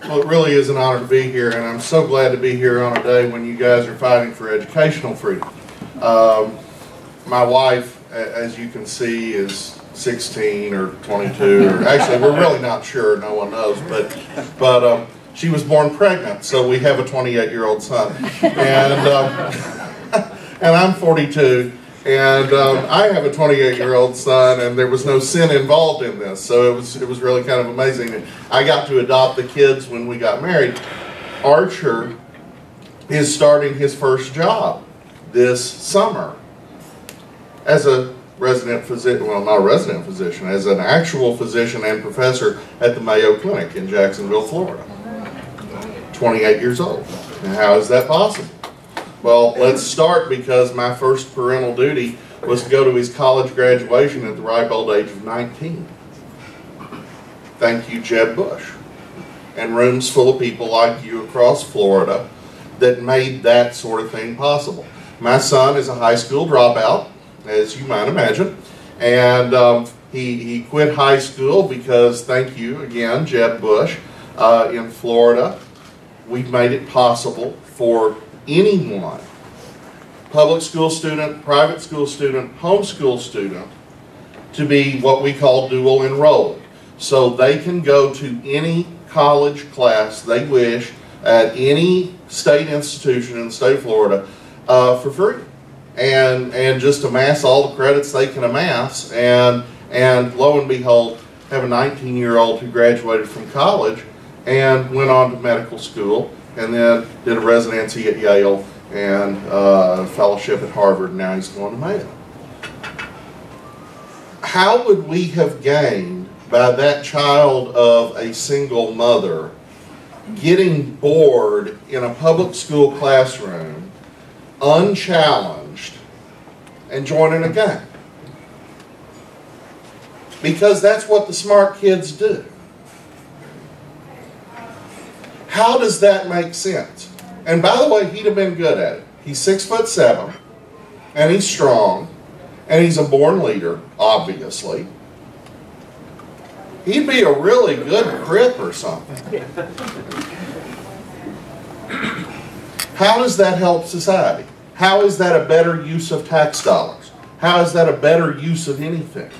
Well, it really is an honor to be here, and I'm so glad to be here on a day when you guys are fighting for educational freedom. My wife, as you can see, is 16 or 22, or actually we're really not sure, no one knows, but she was born pregnant, so we have a 28-year-old son, and I'm 42, and I have a 28-year-old son, and there was no sin involved in this, so it was really kind of amazing. I got to adopt the kids when we got married. Archer is starting his first job this summer as a resident physician, well, not a resident physician, as an actual physician and professor at the Mayo Clinic in Jacksonville, Florida. 28 years old. And how is that possible? Well, let's start because my first parental duty was to go to his college graduation at the ripe old age of 19. Thank you, Jeb Bush. And rooms full of people like you across Florida that made that sort of thing possible. My son is a high school dropout, as you might imagine, and he quit high school because, thank you again, Jeb Bush, in Florida, we've made it possible for anyone, public school student, private school student, homeschool student, to be what we call dual enrolled. So they can go to any college class they wish at any state institution in the state of Florida for free. And just amass all the credits they can amass, and lo and behold, have a 19-year-old who graduated from college and went on to medical school, and then did a residency at Yale and a fellowship at Harvard, and now he's going to Mayo. How would we have gained by that child of a single mother getting bored in a public school classroom, unchallenged, and joining a gang? Because that's what the smart kids do. How does that make sense? And by the way, he'd have been good at it. He's 6'7", and he's strong, and he's a born leader, obviously. He'd be a really good crip or something. How does that help society? How is that a better use of tax dollars? How is that a better use of anything?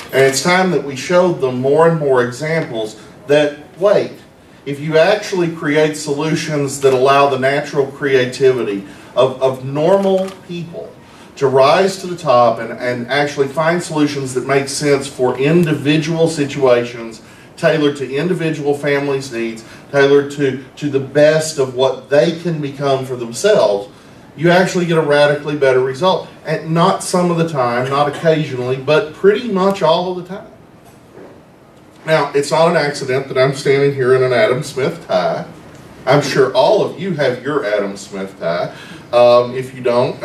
And it's time that we showed them more and more examples that, wait, if you actually create solutions that allow the natural creativity of normal people to rise to the top and actually find solutions that make sense for individual situations, tailored to individual families' needs, tailored to the best of what they can become for themselves, you actually get a radically better result. And not some of the time, not occasionally, but pretty much all of the time. Now, it's not an accident that I'm standing here in an Adam Smith tie. I'm sure all of you have your Adam Smith tie. If you don't,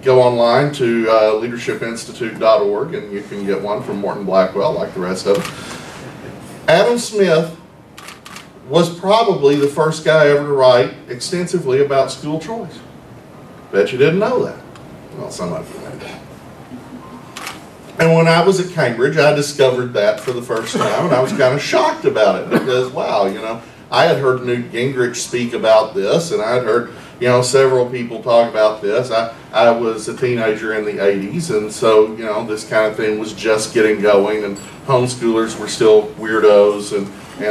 go online to leadershipinstitute.org and you can get one from Morton Blackwell like the rest of them. Adam Smith was probably the first guy ever to write extensively about school choice. Bet you didn't know that. Well, some of you know. And when I was at Cambridge, I discovered that for the first time, and I was kind of shocked about it because, wow, you know, I had heard Newt Gingrich speak about this, and I had heard, you know, several people talk about this. I was a teenager in the 80s, and so, you know, this kind of thing was just getting going, and homeschoolers were still weirdos, and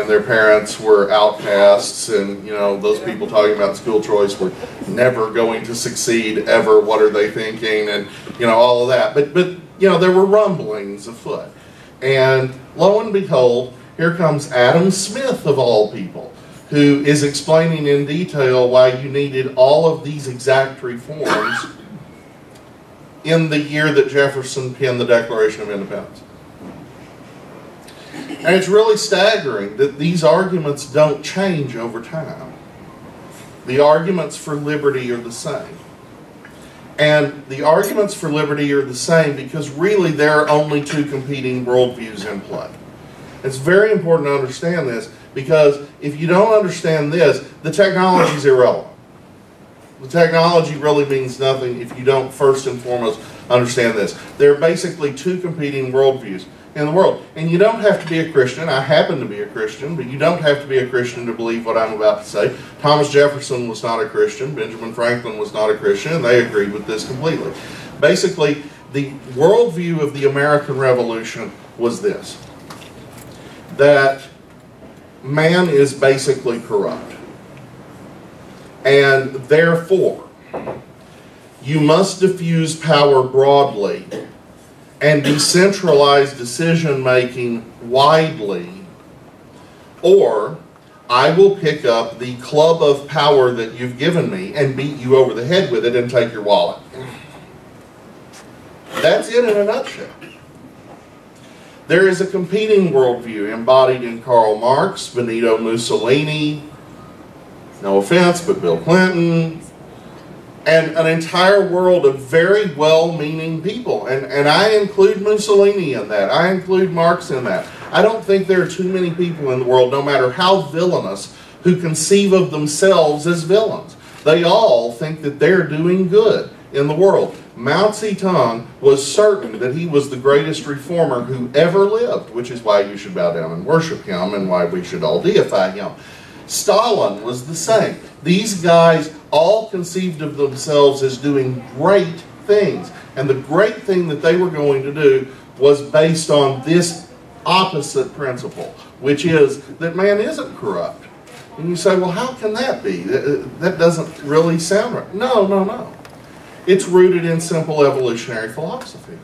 their parents were outcasts, and, you know, those people talking about school choice were never going to succeed ever. What are they thinking? And, you know, all of that. But you know, there were rumblings afoot. And lo and behold, here comes Adam Smith, of all people, who is explaining in detail why you needed all of these exact reforms in the year that Jefferson penned the Declaration of Independence. And it's really staggering that these arguments don't change over time. The arguments for liberty are the same. And the arguments for liberty are the same because really there are only two competing worldviews in play. It's very important to understand this because if you don't understand this, the technology is irrelevant. The technology really means nothing if you don't first and foremost understand this. There are basically two competing worldviews. in the world. And you don't have to be a Christian. I happen to be a Christian, but you don't have to be a Christian to believe what I'm about to say. Thomas Jefferson was not a Christian. Benjamin Franklin was not a Christian, and they agreed with this completely. Basically, the worldview of the American Revolution was this: that man is basically corrupt. And therefore, you must diffuse power broadly and decentralize decision-making widely, or I will pick up the club of power that you've given me and beat you over the head with it and take your wallet. That's it in a nutshell. There is a competing worldview embodied in Karl Marx, Benito Mussolini, no offense, but Bill Clinton, and an entire world of very well-meaning people. And I include Mussolini in that. I include Marx in that. I don't think there are too many people in the world, no matter how villainous, who conceive of themselves as villains. They all think that they're doing good in the world. Mao Zedong was certain that he was the greatest reformer who ever lived, which is why you should bow down and worship him and why we should all deify him. Stalin was the same. These guys all conceived of themselves as doing great things. And the great thing that they were going to do was based on this opposite principle, which is that man isn't corrupt. And you say, well, how can that be? That doesn't really sound right. No, no, no. It's rooted in simple evolutionary philosophy.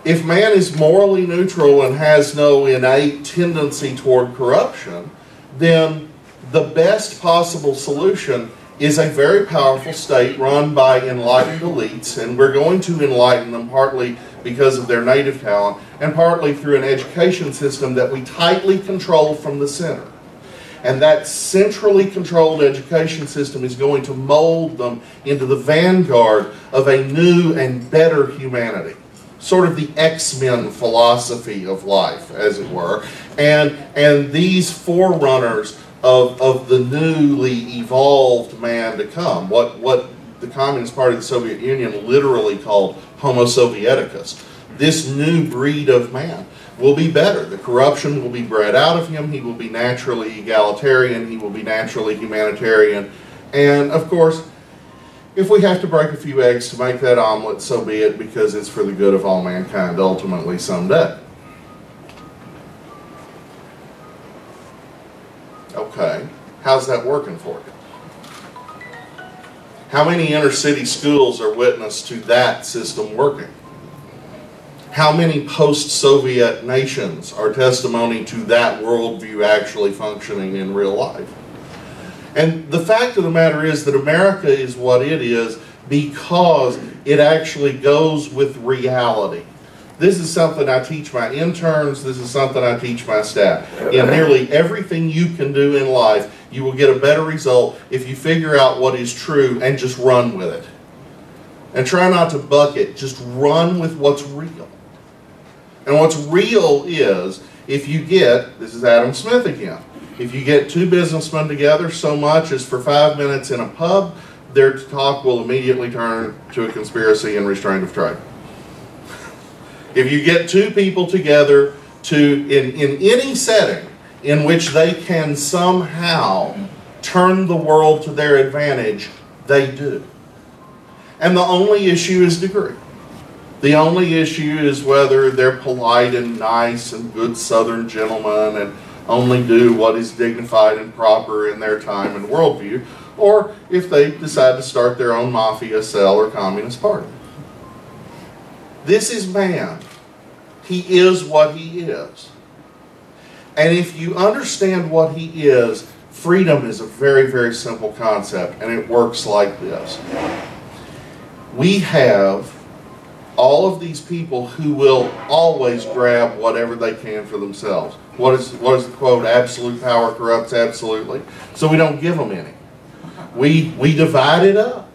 If man is morally neutral and has no innate tendency toward corruption, then the best possible solution is a very powerful state run by enlightened elites, and we're going to enlighten them partly because of their native talent and partly through an education system that we tightly control from the center. And that centrally controlled education system is going to mold them into the vanguard of a new and better humanity. Sort of the X-Men philosophy of life, as it were. And these forerunners of the newly evolved man to come, what the Communist Party of the Soviet Union literally called Homo Sovieticus. This new breed of man will be better. The corruption will be bred out of him. He will be naturally egalitarian. He will be naturally humanitarian. And, of course, if we have to break a few eggs to make that omelet, so be it, because it's for the good of all mankind ultimately someday. Okay, how's that working for you? How many inner city schools are witness to that system working? How many post-Soviet nations are testimony to that worldview actually functioning in real life? And the fact of the matter is that America is what it is because it actually goes with reality. This is something I teach my interns. This is something I teach my staff. In nearly everything you can do in life, you will get a better result if you figure out what is true and just run with it. And try not to buck it. Just run with what's real. And what's real is, if you get, this is Adam Smith again, if you get two businessmen together so much as for 5 minutes in a pub, their talk will immediately turn to a conspiracy and restraint of trade. If you get two people together in any setting in which they can somehow turn the world to their advantage, they do. And the only issue is degree. The only issue is whether they're polite and nice and good Southern gentlemen and only do what is dignified and proper in their time and worldview, or if they decide to start their own mafia, cell, or communist party. This is man. He is what he is. And if you understand what he is, freedom is a very, very simple concept, and it works like this. We have all of these people who will always grab whatever they can for themselves. What is the quote? Absolute power corrupts absolutely. So we don't give them any. We divide it up.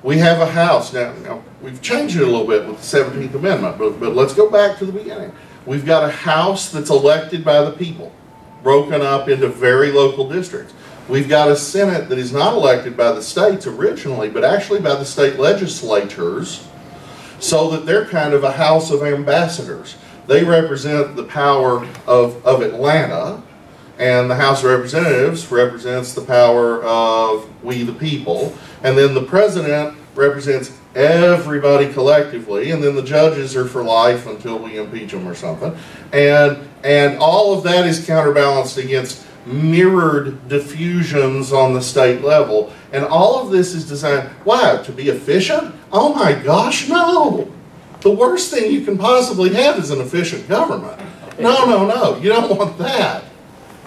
We have a house. Now we've changed it a little bit with the 17th Amendment, but let's go back to the beginning. We've got a house that's elected by the people, broken up into very local districts. We've got a Senate that is not elected by the states originally, but actually by the state legislatures, so that they're kind of a house of ambassadors. They represent the power of Atlanta, and the House of Representatives represents the power of we the people, and then the president represents everybody collectively, and then the judges are for life until we impeach them or something, and all of that is counterbalanced against mirrored diffusions on the state level, and all of this is designed, why, to be efficient? Oh my gosh, no! The worst thing you can possibly have is an efficient government. No, no, no, you don't want that,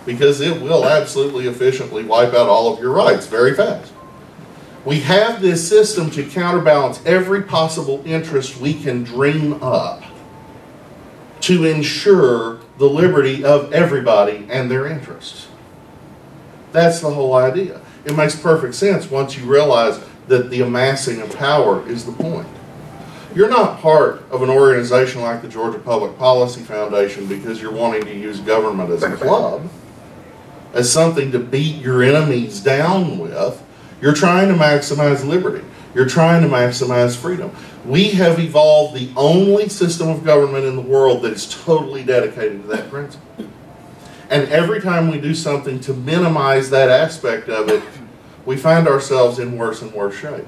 because it will absolutely efficiently wipe out all of your rights very fast. We have this system to counterbalance every possible interest we can dream up to ensure the liberty of everybody and their interests. That's the whole idea. It makes perfect sense once you realize that the amassing of power is the point. You're not part of an organization like the Georgia Public Policy Foundation because you're wanting to use government as a club, as something to beat your enemies down with. You're trying to maximize liberty. You're trying to maximize freedom. We have evolved the only system of government in the world that is totally dedicated to that principle. And every time we do something to minimize that aspect of it, we find ourselves in worse and worse shape.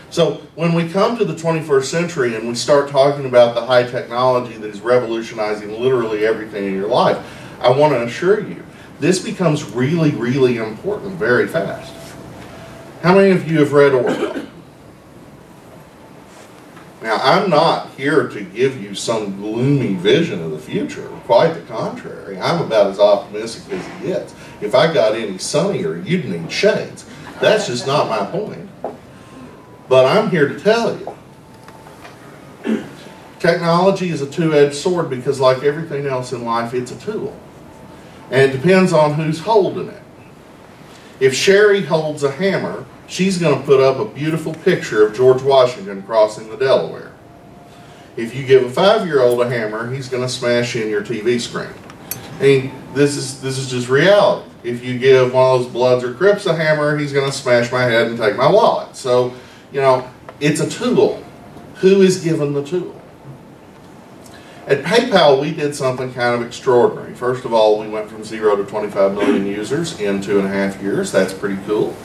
So when we come to the 21st century and we start talking about the high technology that is revolutionizing literally everything in your life, I want to assure you, this becomes really, really important very fast. How many of you have read Orwell? Now, I'm not here to give you some gloomy vision of the future. Quite the contrary. I'm about as optimistic as it gets. If I got any sunnier, you'd need shades. That's just not my point. But I'm here to tell you, technology is a two-edged sword because like everything else in life, it's a tool. And it depends on who's holding it. If Sherry holds a hammer, she's going to put up a beautiful picture of George Washington crossing the Delaware. If you give a 5-year-old a hammer, he's going to smash in your TV screen. I mean, this is just reality. If you give one of those Bloods or Crips a hammer, he's going to smash my head and take my wallet. So, you know, it's a tool. Who is given the tool? At PayPal, we did something kind of extraordinary. First of all, we went from 0 to 25 million users in 2.5 years. That's pretty cool.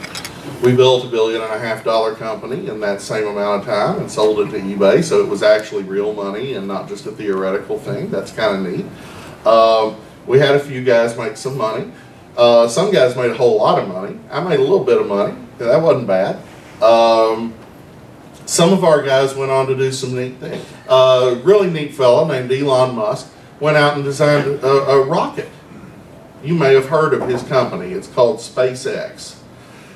We built a $1.5 billion company in that same amount of time and sold it to eBay, so it was actually real money and not just a theoretical thing. That's kind of neat. We had a few guys make some money. Some guys made a whole lot of money. I made a little bit of money. That wasn't bad. Some of our guys went on to do some neat things. A really neat fellow named Elon Musk went out and designed a rocket. You may have heard of his company. It's called SpaceX.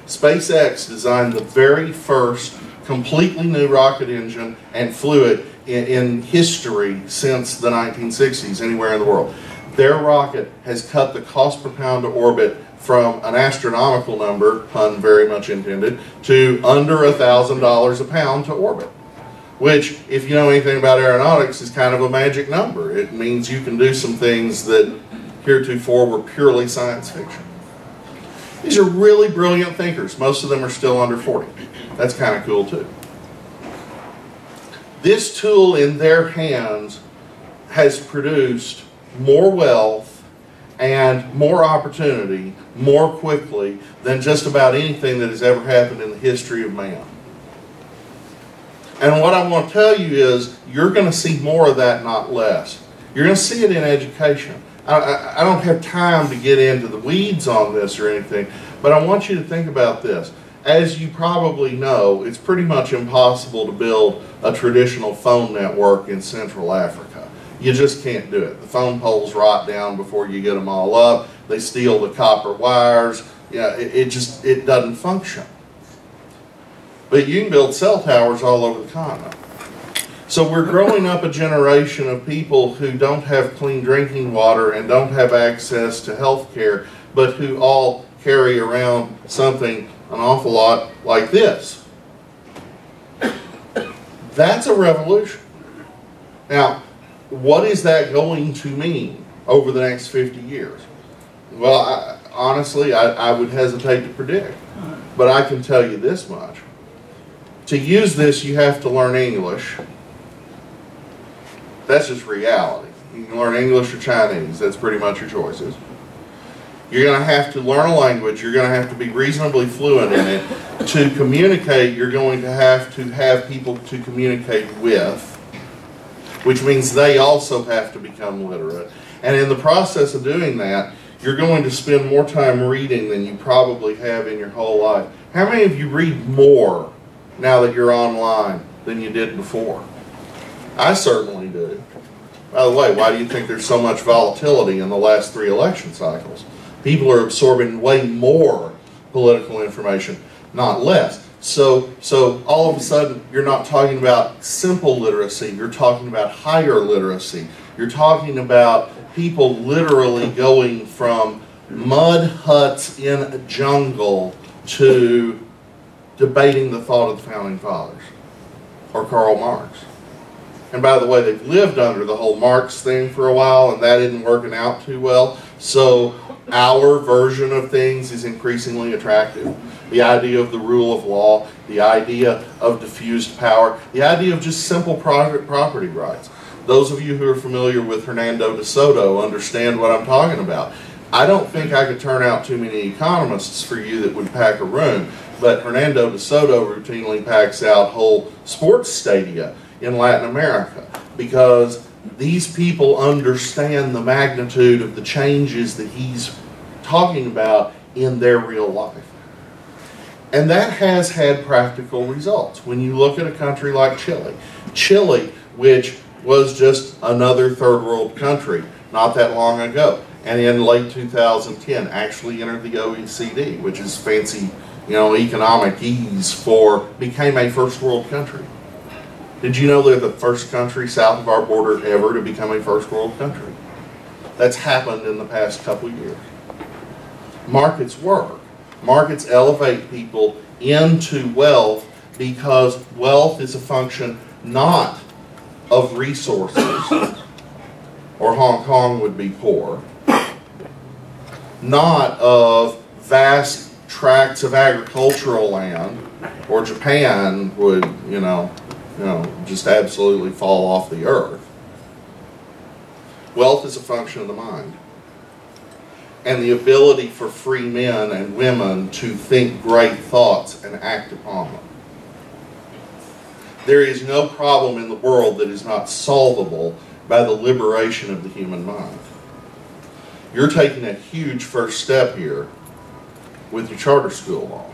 SpaceX designed the very first completely new rocket engine and flew it in history since the 1960s anywhere in the world. Their rocket has cut the cost per pound to orbit from an astronomical number, pun very much intended, to under $1,000 a pound to orbit. Which, if you know anything about aeronautics, is kind of a magic number. It means you can do some things that heretofore were purely science fiction. These are really brilliant thinkers. Most of them are still under 40. That's kind of cool too. This tool in their hands has produced more wealth and more opportunity more quickly than just about anything that has ever happened in the history of man. And what I want to tell you is you're going to see more of that, not less. You're going to see it in education. I don't have time to get into the weeds on this or anything, but I want you to think about this. As you probably know, it's pretty much impossible to build a traditional phone network in Central Africa. You just can't do it. The phone poles rot down before you get them all up. They steal the copper wires. Yeah, it doesn't function. But you can build cell towers all over the continent. So we're growing up a generation of people who don't have clean drinking water and don't have access to health care, but who all carry around something an awful lot like this. That's a revolution. Now, what is that going to mean over the next 50 years? Well, honestly, I would hesitate to predict. But I can tell you this much. To use this, you have to learn English. That's just reality. You can learn English or Chinese. That's pretty much your choices. You're going to have to learn a language. You're going to have to be reasonably fluent in it. To communicate, you're going to have people to communicate with, which means they also have to become literate. And in the process of doing that, you're going to spend more time reading than you probably have in your whole life. How many of you read more now that you're online than you did before? I certainly do. By the way, why do you think there's so much volatility in the last 3 election cycles? People are absorbing way more political information, not less. So all of a sudden, you're not talking about simple literacy, you're talking about higher literacy. You're talking about people literally going from mud huts in a jungle to debating the thought of the Founding Fathers or Karl Marx. And by the way, they've lived under the whole Marx thing for a while, and that isn't working out too well. So our version of things is increasingly attractive. The idea of the rule of law, the idea of diffused power, the idea of just simple private property rights. Those of you who are familiar with Hernando de Soto understand what I'm talking about. I don't think I could turn out too many economists for you that would pack a room, but Hernando de Soto routinely packs out whole sports stadia in Latin America because these people understand the magnitude of the changes that he's talking about in their real life. And that has had practical results. When you look at a country like Chile, which was just another third world country not that long ago, and in late 2010 actually entered the OECD, which is fancy, economic ease became a first world country. Did you know they're the first country south of our border ever to become a first world country? That's happened in the past couple of years. Markets work. Markets elevate people into wealth because wealth is a function not of resources, or Hong Kong would be poor, not of vast tracts of agricultural land, or Japan would, just absolutely fall off the earth. Wealth is a function of the mind. And the ability for free men and women to think great thoughts and act upon them. There is no problem in the world that is not solvable by the liberation of the human mind. You're taking a huge first step here with your charter school law.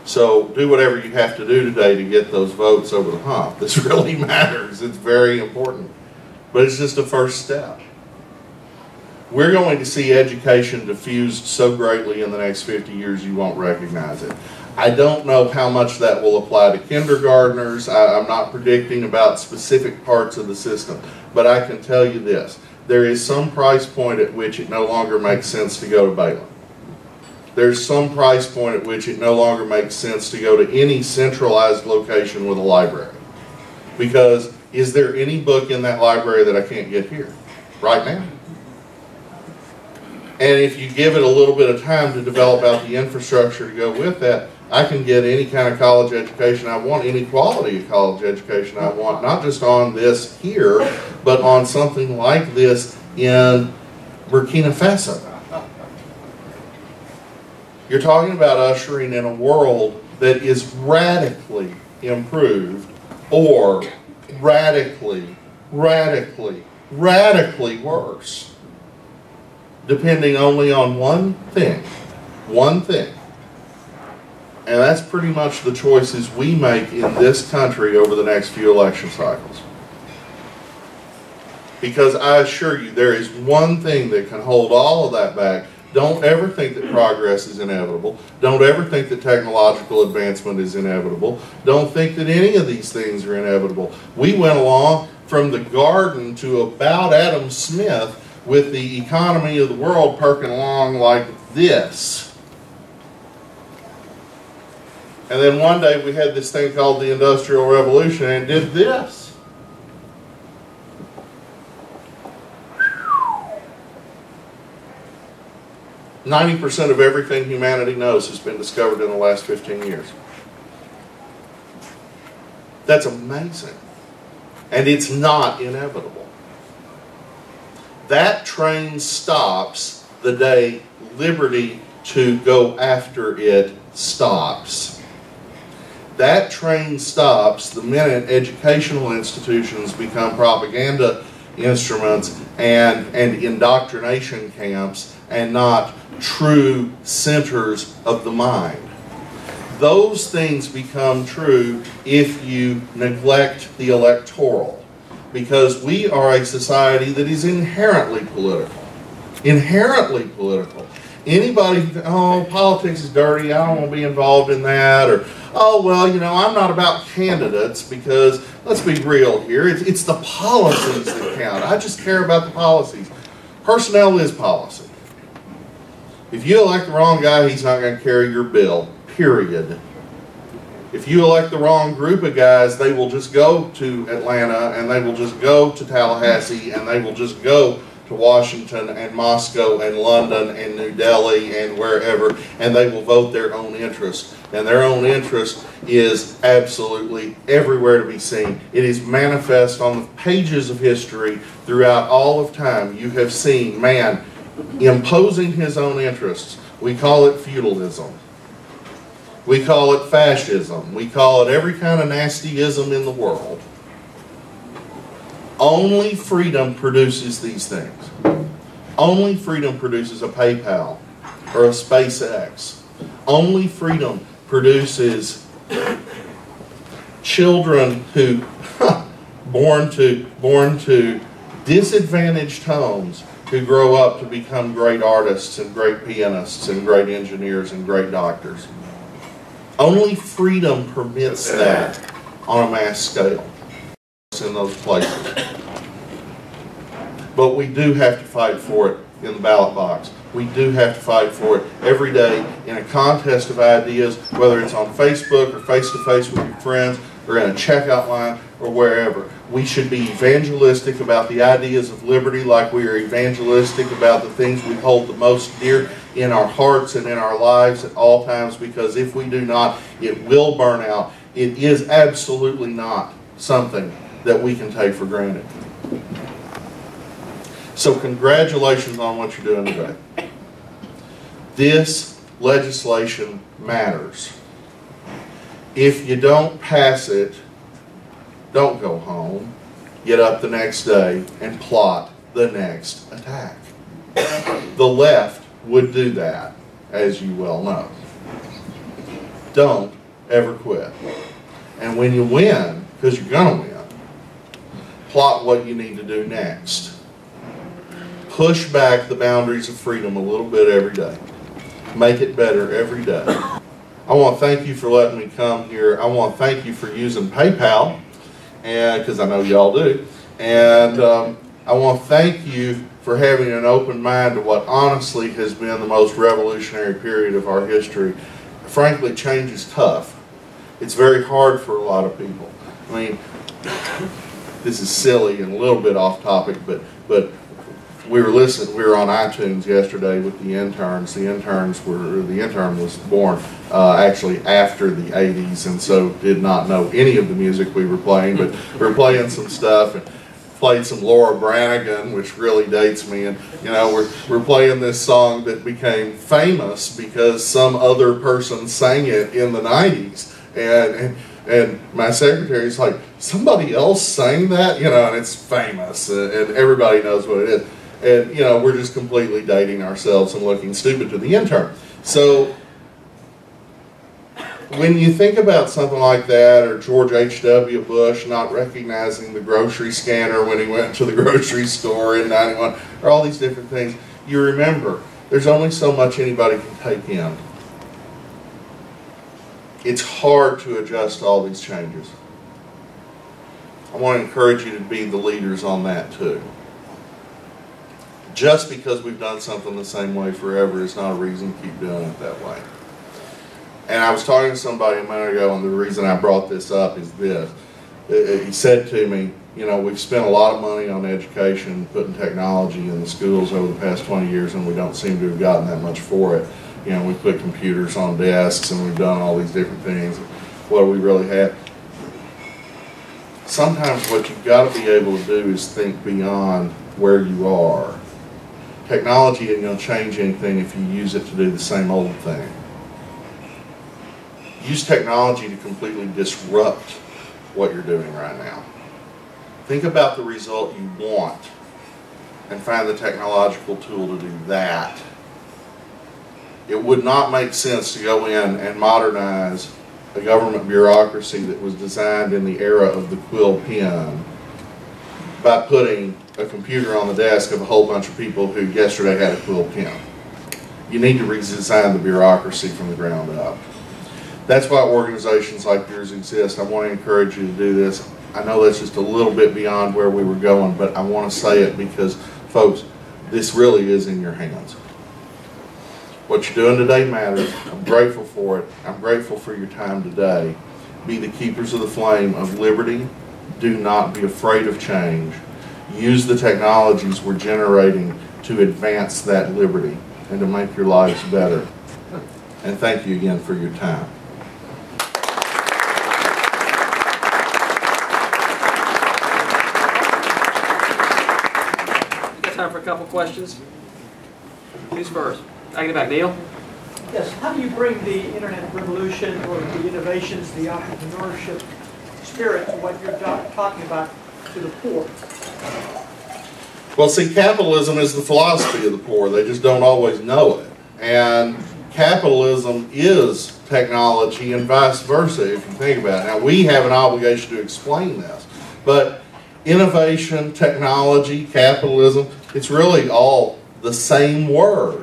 So do whatever you have to do today to get those votes over the hump. This really matters. It's very important. But it's just a first step. We're going to see education diffused so greatly in the next 50 years you won't recognize it. I don't know how much that will apply to kindergartners. I'm not predicting about specific parts of the system. But I can tell you this. There is some price point at which it no longer makes sense to go to Baylor. There's some price point at which it no longer makes sense to go to any centralized location with a library. Because is there any book in that library that I can't get here right now? And if you give it a little bit of time to develop out the infrastructure to go with that, I can get any kind of college education I want, any quality of college education I want, not just on this here, but on something like this in Burkina Faso. You're talking about ushering in a world that is radically improved or radically worse, depending only on one thing. And that's pretty much the choices we make in this country over the next few election cycles. Because I assure you, there is one thing that can hold all of that back. Don't ever think that progress is inevitable. Don't ever think that technological advancement is inevitable. Don't think that any of these things are inevitable. We went along from the garden to about Adam Smith with the economy of the world perking along like this. And then one day we had this thing called the Industrial Revolution and did this. 90% of everything humanity knows has been discovered in the last 15 years. That's amazing. And it's not inevitable. That train stops the day liberty to go after it stops. That train stops the minute educational institutions become propaganda instruments and indoctrination camps and not true centers of the mind. Those things become true if you neglect the electoral, because we are a society that is inherently political. Inherently political. Anybody, oh, politics is dirty, I don't want to be involved in that, or, oh, well, you know, I'm not about candidates because, let's be real here, it's the policies that count. I just care about the policies. Personnel is policy. If you elect the wrong guy, he's not going to carry your bill, period. If you elect the wrong group of guys, they will just go to Atlanta, and they will just go to Tallahassee, and they will just go to Washington and Moscow and London and New Delhi and wherever, and they will vote their own interest. And their own interest is absolutely everywhere to be seen. It is manifest on the pages of history throughout all of time. You have seen man imposing his own interests. We call it feudalism. We call it fascism. We call it every kind of nastyism in the world. Only freedom produces these things. Only freedom produces a PayPal or a SpaceX. Only freedom produces children who born to disadvantaged homes who grow up to become great artists and great pianists and great engineers and great doctors. Only freedom permits that on a mass scale in those places. But we do have to fight for it in the ballot box. We do have to fight for it every day in a contest of ideas, whether it's on Facebook or face-to-face with your friends or in a checkout line or wherever. We should be evangelistic about the ideas of liberty like we are evangelistic about the things we hold the most dear in our hearts and in our lives at all times, because if we do not, it will burn out. It is absolutely not something that we can take for granted. So congratulations on what you're doing today. This legislation matters. If you don't pass it, don't go home. Get up the next day and plot the next attack. The left would do that, as you well know. Don't ever quit. And when you win, because you're going to win, plot what you need to do next. Push back the boundaries of freedom a little bit every day. Make it better every day. I want to thank you for letting me come here. I want to thank you for using PayPal, and because I know y'all do. And I want to thank you for having an open mind to what honestly has been the most revolutionary period of our history. Frankly, change is tough. It's very hard for a lot of people. I mean, this is silly and a little bit off topic, but we were on iTunes yesterday with the interns. The intern was born actually after the 80s, and so did not know any of the music we were playing, but we were playing some stuff and played some Laura Branigan, which really dates me, and you know, we're playing this song that became famous because some other person sang it in the 90s, and my secretary's like, somebody else sang that, you know, and it's famous, and everybody knows what it is. And, you know, we're just completely dating ourselves and looking stupid to the intern. So, when you think about something like that, or George H.W. Bush not recognizing the grocery scanner when he went to the grocery store in '91, or all these different things, you remember, there's only so much anybody can take in. It's hard to adjust to all these changes. I want to encourage you to be the leaders on that too. Just because we've done something the same way forever is not a reason to keep doing it that way. And I was talking to somebody a minute ago, and the reason I brought this up is this. He said to me, you know, we've spent a lot of money on education, putting technology in the schools over the past 20 years, and we don't seem to have gotten that much for it. You know, we put computers on desks, and we've done all these different things. What do we really have? sometimes what you've got to be able to do is think beyond where you are. Technology isn't going to change anything if you use it to do the same old thing. Use technology to completely disrupt what you're doing right now. Think about the result you want and find the technological tool to do that. It would not make sense to go in and modernize a government bureaucracy that was designed in the era of the quill pen by putting a computer on the desk of a whole bunch of people who yesterday had a quill pen. You need to redesign the bureaucracy from the ground up. That's why organizations like yours exist. I want to encourage you to do this. I know that's just a little bit beyond where we were going, but I want to say it because, folks, this really is in your hands. What you're doing today matters. I'm grateful for it. I'm grateful for your time today. Be the keepers of the flame of liberty. Do not be afraid of change. Use the technologies we're generating to advance that liberty and to make your lives better. And thank you again for your time. We got time for a couple questions. Who's first? I get it back, Neil. Yes, how do you bring the internet revolution or the innovations, the entrepreneurship spirit to what you're talking about to the poor? Well, see, capitalism is the philosophy of the poor. They just don't always know it. And capitalism is technology and vice versa, if you think about it. Now, we have an obligation to explain this. But innovation, technology, capitalism, it's really all the same word.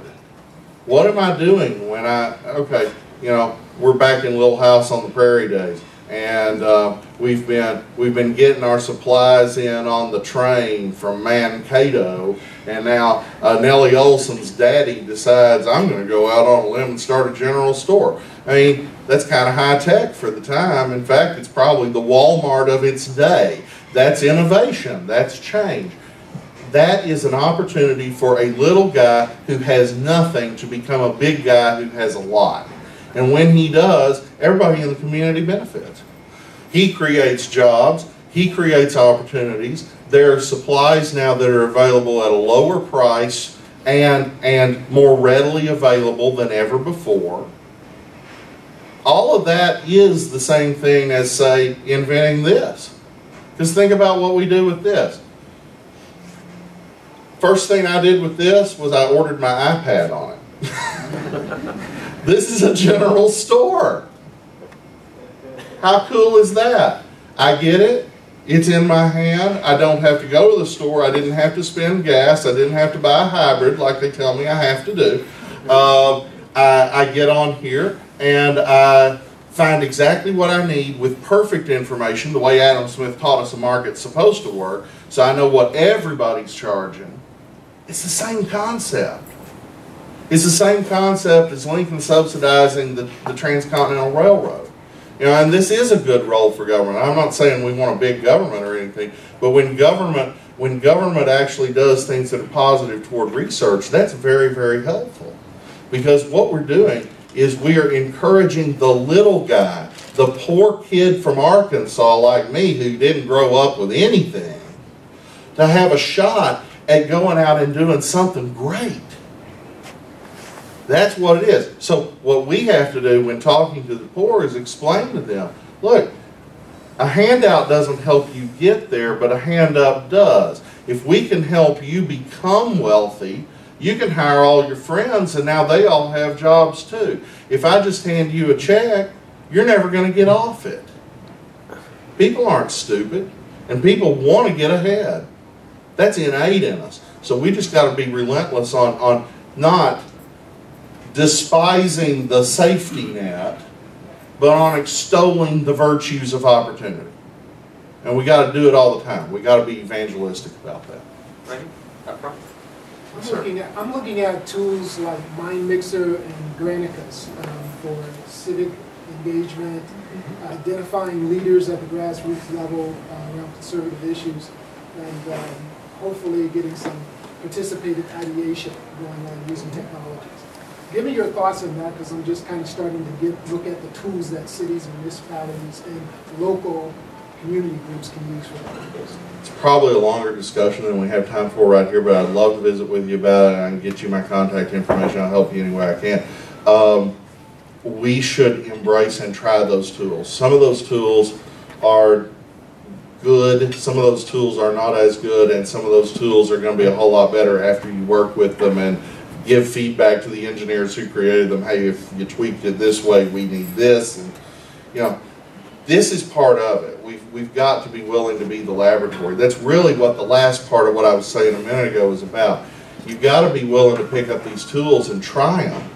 What am I doing when okay, you know, we're back in Little House on the Prairie days, and we've been getting our supplies in on the train from Mankato, and now Nellie Olson's daddy decides, I'm going to go out on a limb and start a general store. I mean, that's kind of high tech for the time. In fact, it's probably the Walmart of its day. That's innovation. That's change. That is an opportunity for a little guy who has nothing to become a big guy who has a lot. And when he does, everybody in the community benefits. He creates jobs. He creates opportunities. There are supplies now that are available at a lower price and more readily available than ever before. All of that is the same thing as, say, inventing this. Because think about what we do with this. First thing I did with this was I ordered my iPad on it. This is a general store. How cool is that? I get it. It's in my hand. I don't have to go to the store. I didn't have to spend gas. I didn't have to buy a hybrid like they tell me I have to do. I get on here and I find exactly what I need with perfect information, the way Adam Smith taught us a market's supposed to work, so I know what everybody's charging. It's the same concept. It's the same concept as Lincoln subsidizing the Transcontinental Railroad. You know, and this is a good role for government. I'm not saying we want a big government or anything, but when government actually does things that are positive toward research, that's very, very helpful. Because what we're doing is we are encouraging the little guy, the poor kid from Arkansas like me who didn't grow up with anything, to have a shot at going out and doing something great. That's what it is. So what we have to do when talking to the poor is explain to them, look, a handout doesn't help you get there, but a hand up does. If we can help you become wealthy, you can hire all your friends and now they all have jobs too. If I just hand you a check, you're never going to get off it. People aren't stupid, and people want to get ahead. That's innate in us. So we just got to be relentless on not despising the safety net, but on extolling the virtues of opportunity. And we got to do it all the time. We got to be evangelistic about that. Right. Up front. I'm looking at tools like Mind Mixer and Granicus for civic engagement, identifying leaders at the grassroots level around conservative issues, and hopefully getting some participated ideation going on using technologies. Give me your thoughts on that, because I'm just kind of starting to look at the tools that cities and municipalities and local community groups can use for that purpose. It's probably a longer discussion than we have time for right here, but I'd love to visit with you about it. I can get you my contact information. I'll help you any way I can. We should embrace and try those tools. Some of those tools are good, some of those tools are not as good, and some of those tools are going to be a whole lot better after you work with them and give feedback to the engineers who created them. Hey, if you tweaked it this way, we need this. And you know, this is part of it. We've got to be willing to be the laboratory. That's really what the last part of what I was saying a minute ago was about. You've got to be willing to pick up these tools and try them.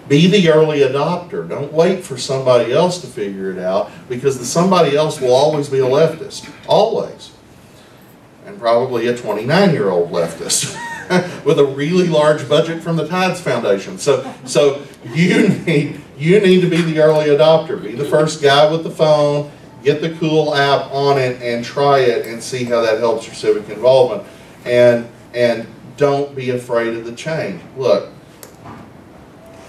Be the early adopter. Don't wait for somebody else to figure it out, because the somebody else will always be a leftist. Always. And probably a 29-year-old leftist with a really large budget from the Tides Foundation. So you need to be the early adopter. Be the first guy with the phone. Get the cool app on it and try it and see how that helps your civic involvement. And don't be afraid of the change. Look,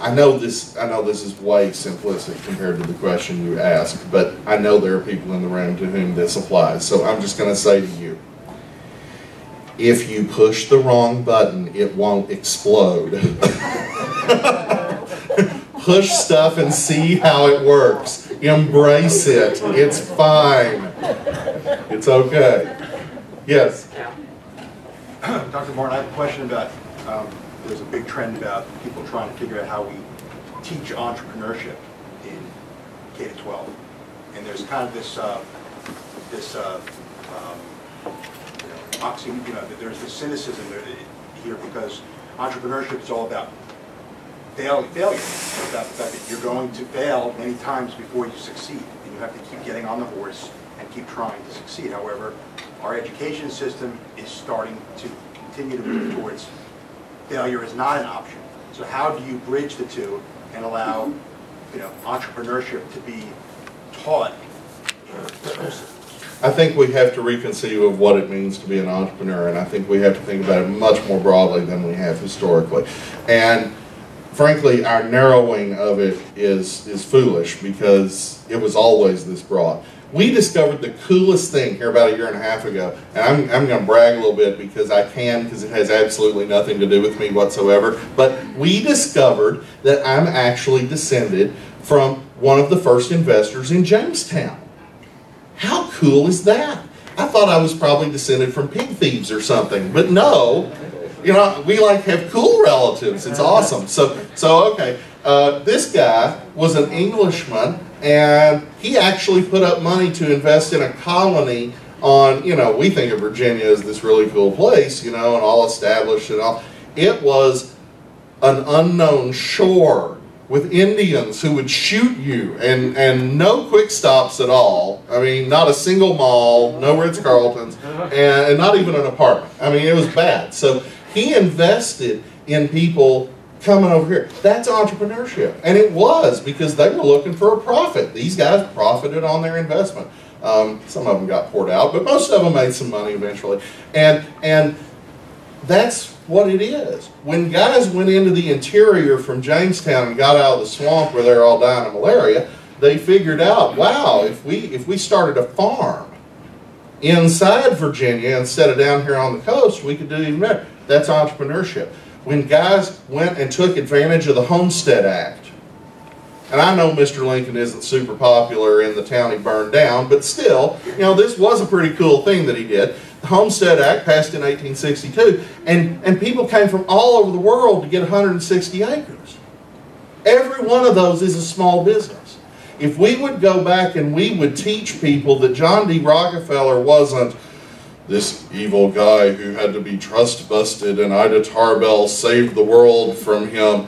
I know this is way simplistic compared to the question you asked, but I know there are people in the room to whom this applies. So I'm just going to say to you, if you push the wrong button, it won't explode. Push stuff and see how it works. Embrace it. It's fine. It's okay. Yes? Dr. Martin, I have a question about, there's a big trend about people trying to figure out how we teach entrepreneurship in K-12. And there's kind of this there's this cynicism here, because entrepreneurship is all about failure. It's about the fact that you're going to fail many times before you succeed, and you have to keep getting on the horse and keep trying to succeed. However, our education system is starting to continue to move towards failure is not an option. So how do you bridge the two and allow, entrepreneurship to be taught in the school system? I think we have to reconceive of what it means to be an entrepreneur, and I think we have to think about it much more broadly than we have historically. And frankly, our narrowing of it is foolish, because it was always this broad. We discovered the coolest thing here about a year and a half ago, and I'm going to brag a little bit because I can, because it has absolutely nothing to do with me whatsoever, but we discovered that I'm actually descended from one of the first investors in Jamestown. How cool is that? I thought I was probably descended from pig thieves or something, but no. We have cool relatives. It's awesome. So okay. This guy was an Englishman, and he actually put up money to invest in a colony on, we think of Virginia as this really cool place, and all established and all. It was an unknown shore with Indians who would shoot you, and no quick stops at all. I mean, not a single mall, no Ritz-Carltons, and not even an apartment. I mean, it was bad. So he invested in people coming over here. That's entrepreneurship. And it was, because they were looking for a profit. These guys profited on their investment. Some of them got poured out, but most of them made some money eventually. And that's what it is. When guys went into the interior from Jamestown and got out of the swamp where they're all dying of malaria, they figured out, wow, if we started a farm inside Virginia instead of down here on the coast, we could do even better. That's entrepreneurship. When guys went and took advantage of the Homestead Act, and I know Mr. Lincoln isn't super popular in the town he burned down, but still, this was a pretty cool thing that he did. The Homestead Act passed in 1862, and people came from all over the world to get 160 acres. Every one of those is a small business. If we would go back and we would teach people that John D. Rockefeller wasn't this evil guy who had to be trust busted and Ida Tarbell saved the world from him,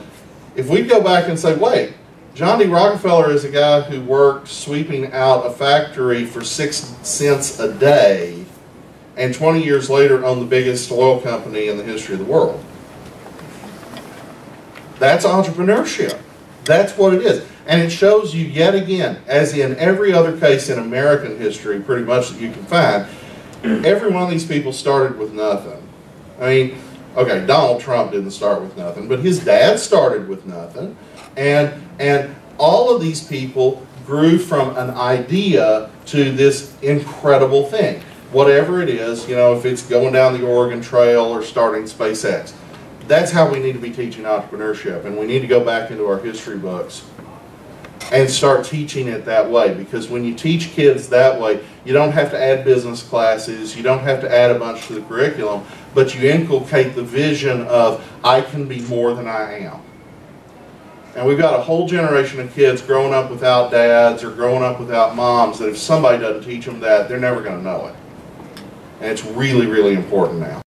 if we'd go back and say, wait, John D. Rockefeller is a guy who worked sweeping out a factory for 6 cents a day, and 20 years later owned the biggest oil company in the history of the world. That's entrepreneurship. That's what it is. And it shows you yet again, as in every other case in American history pretty much that you can find, every one of these people started with nothing. I mean, okay, Donald Trump didn't start with nothing, but his dad started with nothing. And all of these people grew from an idea to this incredible thing. Whatever it is, you know, if it's going down the Oregon Trail or starting SpaceX. That's how we need to be teaching entrepreneurship, and we need to go back into our history books and start teaching it that way, because when you teach kids that way, you don't have to add business classes, you don't have to add a bunch to the curriculum, but you inculcate the vision of, I can be more than I am. And we've got a whole generation of kids growing up without dads or growing up without moms that if somebody doesn't teach them that, they're never going to know it. And it's really, really important now.